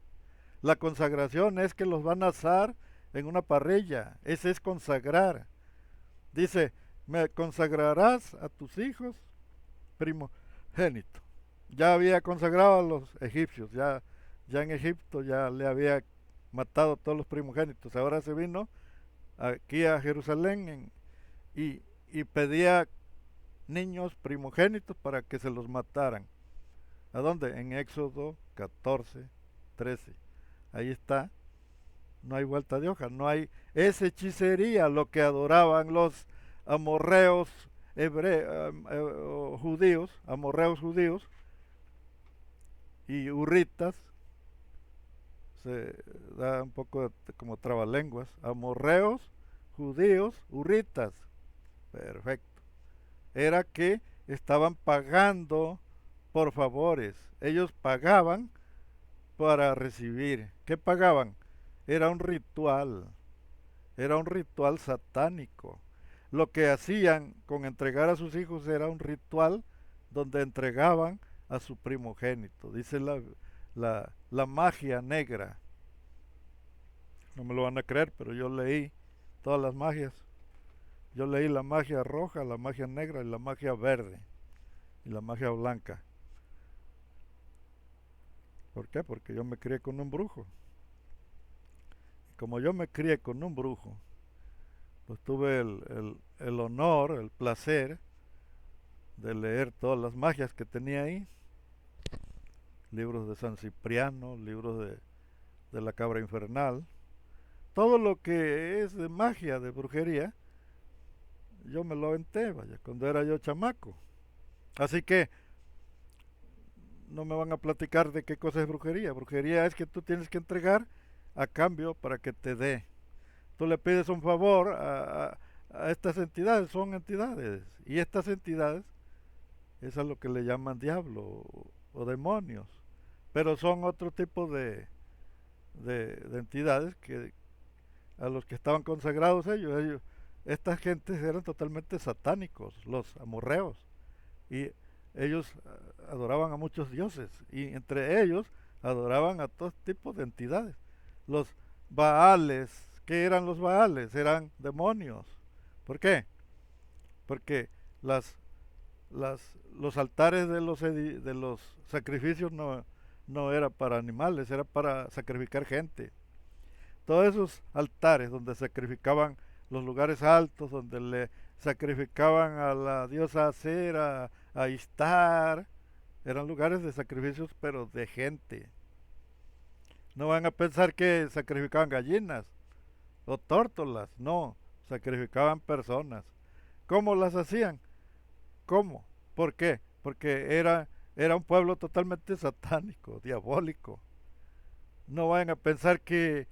La consagración es que los van a asar en una parrilla, ese es consagrar. Dice, me consagrarás a tus hijos primogénito. Ya había consagrado a los egipcios, ya en Egipto ya le había matado a todos los primogénitos. Ahora se vino aquí a Jerusalén y pedía niños primogénitos para que se los mataran. ¿A dónde? En Éxodo 14, 13. Ahí está. No hay vuelta de hoja. No hay. Es hechicería lo que adoraban los amorreos judíos, amorreos judíos y urritas. Se da un poco como trabalenguas. Amorreos, judíos, urritas. Perfecto. Era que estaban pagando por favores. Ellos pagaban para recibir. ¿Qué pagaban? Era era un ritual satánico. Lo que hacían con entregar a sus hijos era un ritual donde entregaban a su primogénito. Dice la magia negra. No me lo van a creer, pero yo leí todas las magias. Yo leí la magia roja, la magia negra y la magia verde y la magia blanca. ¿Por qué? Porque yo me crié con un brujo. Como yo me crié con un brujo, pues tuve el honor, el placer de leer todas las magias que tenía ahí. Libros de San Cipriano, libros de la cabra infernal. Todo lo que es de magia, de brujería, yo me lo aventé, vaya, cuando era yo chamaco. Así que no me van a platicar de qué cosa es brujería. Brujería es que tú tienes que entregar a cambio para que te dé. Tú le pides un favor a estas entidades, son entidades. Y estas entidades es a lo que le llaman diablo o demonios. Pero son otro tipo de entidades que a los que estaban consagrados ellos. Estas gentes eran totalmente satánicos, los amorreos. Y ellos adoraban a muchos dioses. Y entre ellos adoraban a todo tipo de entidades. Los Baales, ¿qué eran los Baales? Eran demonios. ¿Por qué? Porque los altares de los sacrificios no era para animales, era para sacrificar gente. Todos esos altares donde sacrificaban los lugares altos, donde le sacrificaban a la diosa Acera, a Istar, eran lugares de sacrificios pero de gente. No van a pensar que sacrificaban gallinas o tórtolas, no, sacrificaban personas. ¿Cómo las hacían? ¿Cómo? ¿Por qué? Porque era un pueblo totalmente satánico, diabólico. No vayan a pensar que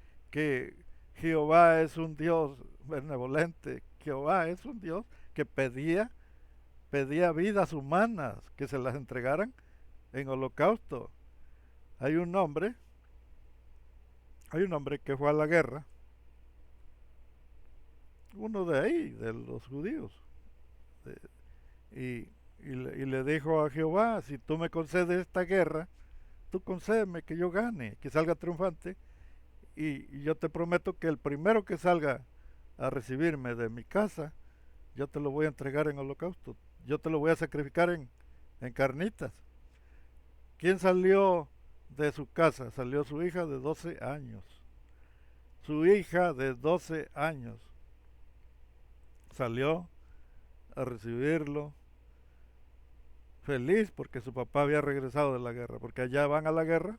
Jehová es un Dios benevolente. Jehová es un Dios que pedía vidas humanas, que se las entregaran en holocausto. Hay un hombre, hay un hombre que fue a la guerra, uno de ahí, de los judíos, y le dijo a Jehová, si tú me concedes esta guerra, tú concédeme que yo gane, que salga triunfante, y yo te prometo que el primero que salga a recibirme de mi casa, yo te lo voy a entregar en holocausto, yo te lo voy a sacrificar en carnitas. ¿Quién salió de su casa? Salió su hija de 12 años. Su hija de 12 años salió a recibirlo feliz porque su papá había regresado de la guerra, porque allá van a la guerra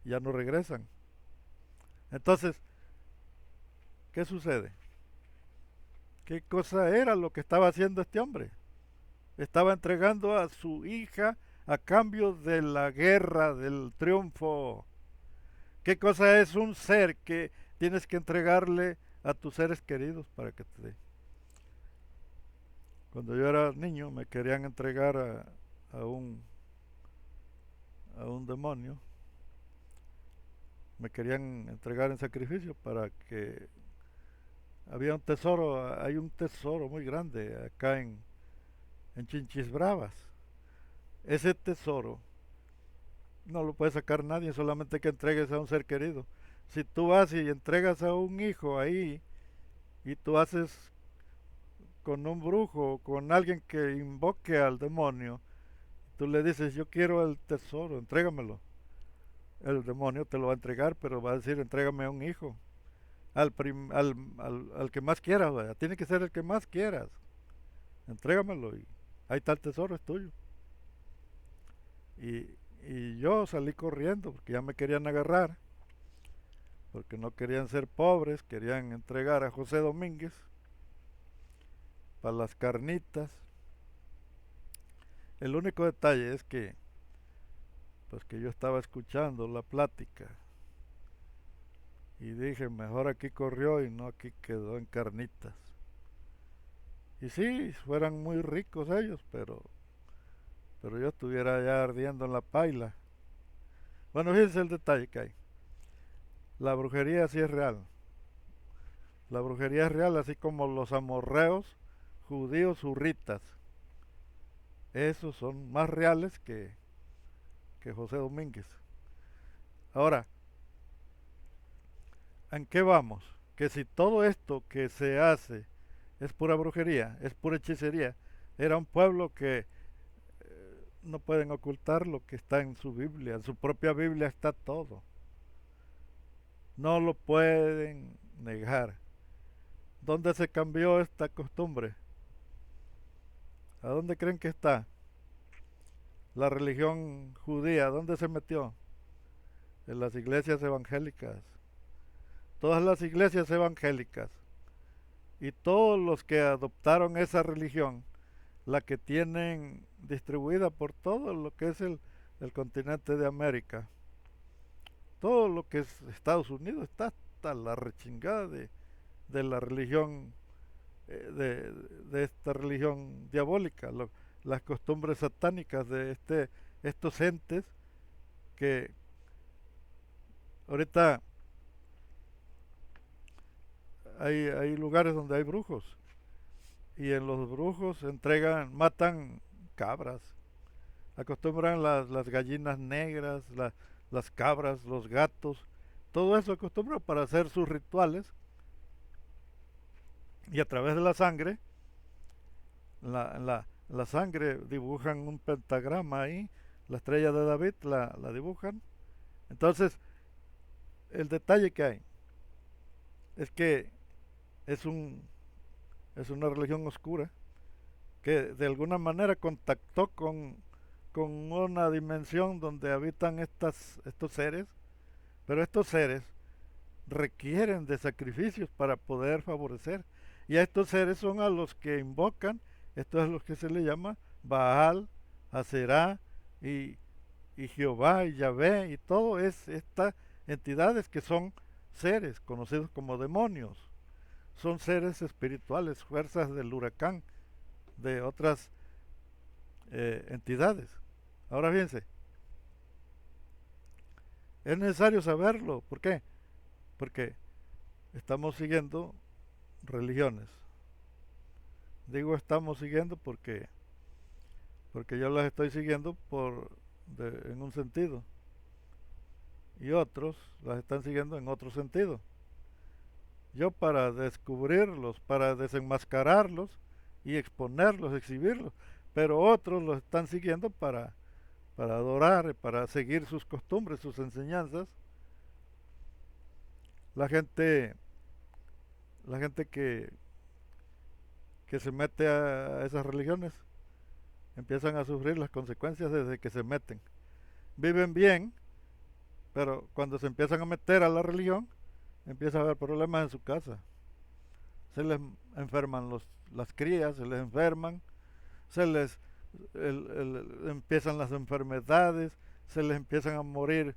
y ya no regresan. Entonces, ¿qué sucede? ¿Qué cosa era lo que estaba haciendo este hombre? Estaba entregando a su hija a cambio de la guerra, del triunfo. ¿Qué cosa es un ser que tienes que entregarle a tus seres queridos para que te dé? Cuando yo era niño me querían entregar a un demonio me querían entregar en sacrificio para que había un tesoro, hay un tesoro muy grande acá en Chinchis Bravas. Ese tesoro no lo puede sacar nadie, solamente que entregues a un ser querido. Si tú vas y entregas a un hijo ahí y tú haces con un brujo o con alguien que invoque al demonio, tú le dices, yo quiero el tesoro, entrégamelo. El demonio te lo va a entregar, pero va a decir, entrégame a un hijo. Al que más quieras, vaya. Tiene que ser el que más quieras. Entrégamelo y ahí está el tesoro, es tuyo. Y, y yo salí corriendo porque ya me querían agarrar, porque no querían ser pobres, querían entregar a José Domínguez para las carnitas. El único detalle es que, pues que yo estaba escuchando la plática y dije, mejor aquí corrió y no aquí quedó en carnitas. Y sí, fueran muy ricos ellos, pero yo estuviera ya ardiendo en la paila. Bueno, fíjense el detalle que hay. La brujería sí es real. La brujería es real, así como los amorreos judíos hurritas. Esos son más reales que José Domínguez. Ahora, ¿en qué vamos? Que si todo esto que se hace es pura brujería, es pura hechicería, era un pueblo que no pueden ocultar lo que está en su Biblia, en su propia Biblia está todo. No lo pueden negar. ¿Dónde se cambió esta costumbre? ¿A dónde creen que está? La religión judía, ¿dónde se metió? En las iglesias evangélicas. Todas las iglesias evangélicas y todos los que adoptaron esa religión, la que tienen distribuida por todo lo que es el continente de América, todo lo que es Estados Unidos está hasta la rechingada de la religión, de esta religión diabólica, las costumbres satánicas de estos entes que ahorita hay lugares donde hay brujos y en los brujos matan cabras, acostumbran las gallinas negras, las cabras, los gatos, todo eso acostumbran para hacer sus rituales y a través de la sangre, la sangre dibujan un pentagrama ahí, la estrella de David la dibujan. Entonces, el detalle que hay es que es, un, es una religión oscura que de alguna manera contactó con una dimensión donde habitan estos seres, pero estos seres requieren de sacrificios para poder favorecer. Y a estos seres son a los que invocan, esto es lo que se le llama Baal, Aserá y, y Jehová y Yahvé y todo es estas entidades que son seres conocidos como demonios. Son seres espirituales, fuerzas del huracán, de otras entidades. Ahora fíjense, es necesario saberlo. ¿Por qué? Porque estamos siguiendo religiones. Digo estamos siguiendo porque yo las estoy siguiendo en un sentido y otros las están siguiendo en otro sentido. Yo para descubrirlos, para desenmascararlos y exponerlos, exhibirlos, pero otros los están siguiendo para adorar, para seguir sus costumbres, sus enseñanzas. La gente, la gente que se mete a esas religiones empiezan a sufrir las consecuencias desde que se meten. Viven bien, pero cuando se empiezan a meter a la religión, empieza a haber problemas en su casa. Se les enferman las crías, se les enferman, se les empiezan las enfermedades, se les empiezan a morir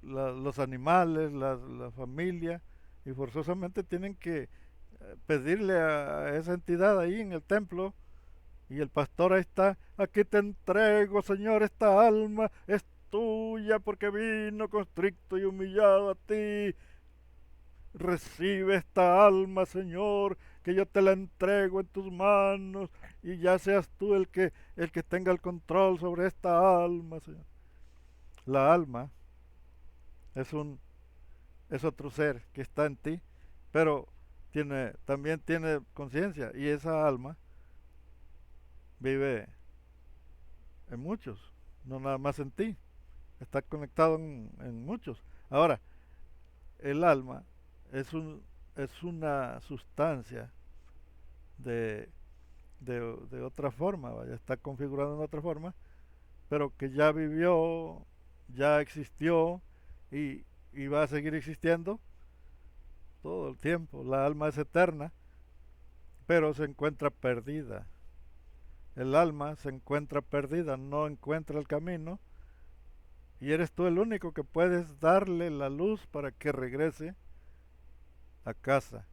los animales, la familia, y forzosamente tienen que pedirle a esa entidad ahí en el templo, y el pastor ahí está, aquí te entrego, Señor, esta alma, es tuya, porque vino constricto y humillado a ti. Recibe esta alma, Señor, que yo te la entrego en tus manos, y ya seas tú el que tenga el control sobre esta alma, Señor. La alma es es otro ser que está en ti, pero también tiene conciencia, y esa alma vive en muchos, no nada más en ti, está conectado en muchos. Ahora, el alma es es una sustancia de, de otra forma, vaya, está configurado en otra forma, pero que ya vivió, ya existió, y va a seguir existiendo todo el tiempo. La alma es eterna, pero se encuentra perdida. El alma se encuentra perdida, no encuentra el camino, y eres tú el único que puedes darle la luz para que regrese a casa.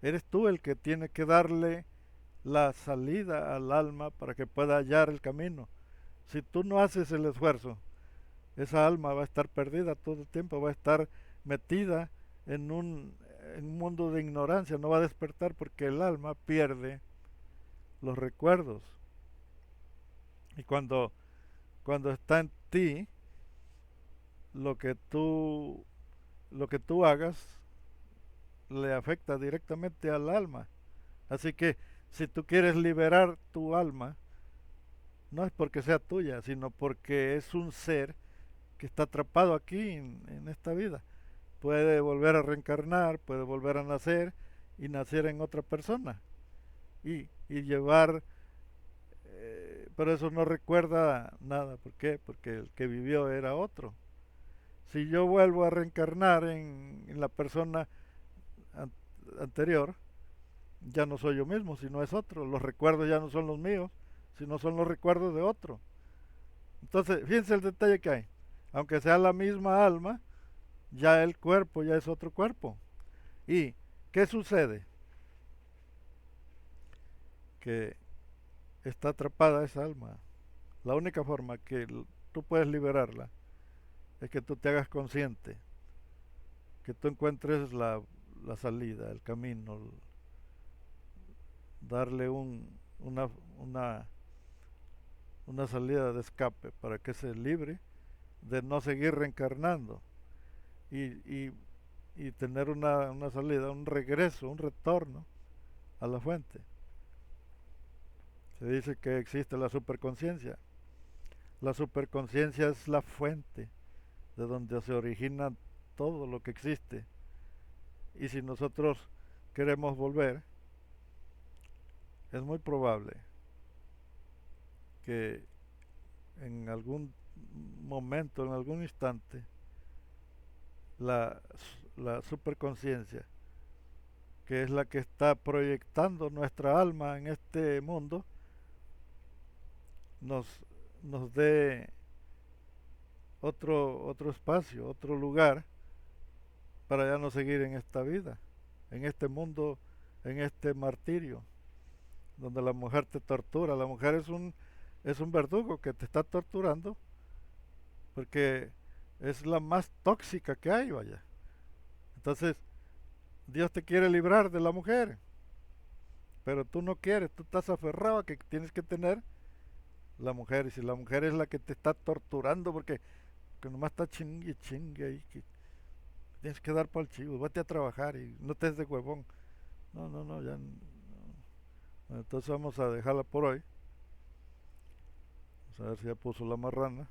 Eres tú el que tiene que darle la salida al alma para que pueda hallar el camino. Si tú no haces el esfuerzo, esa alma va a estar perdida todo el tiempo, va a estar metida en un mundo de ignorancia, no va a despertar porque el alma pierde los recuerdos. Y cuando está en ti, lo que tú, lo que tú hagas le afecta directamente al alma. Así que si tú quieres liberar tu alma, no es porque sea tuya, sino porque es un ser que está atrapado aquí en esta vida. Puede volver a reencarnar, puede volver a nacer y nacer en otra persona. Y llevar, pero eso no recuerda nada. ¿Por qué? Porque el que vivió era otro. Si yo vuelvo a reencarnar en la persona an anterior, ya no soy yo mismo, sino es otro. Los recuerdos ya no son los míos, sino son los recuerdos de otro. Entonces, fíjense el detalle que hay. Aunque sea la misma alma, ya el cuerpo ya es otro cuerpo. ¿Y qué sucede? Que está atrapada esa alma. La única forma que tú puedes liberarla es que tú te hagas consciente, que tú encuentres la salida, el camino, darle una, una salida de escape para que se libre de no seguir reencarnando, y, y, y tener una salida, un regreso, un retorno a la fuente. Se dice que existe la superconciencia. La superconciencia es la fuente de donde se origina todo lo que existe. Y si nosotros queremos volver, es muy probable que en algún momento, en algún instante, la, la superconciencia, que es la que está proyectando nuestra alma en este mundo, nos, nos dé otro espacio, otro lugar para ya no seguir en esta vida, en este mundo, en este martirio, donde la mujer te tortura. La mujer es un verdugo que te está torturando porque es la más tóxica que hay, vaya. Entonces, Dios te quiere librar de la mujer, pero tú no quieres, tú estás aferrado a que tienes que tener la mujer, y si la mujer es la que te está torturando porque que nomás está chingue chingue ahí, que tienes que dar para el chivo, vete a trabajar y no te des de huevón. No, no, no, ya no. Bueno, entonces vamos a dejarla por hoy. Vamos a ver si ya puso la marrana.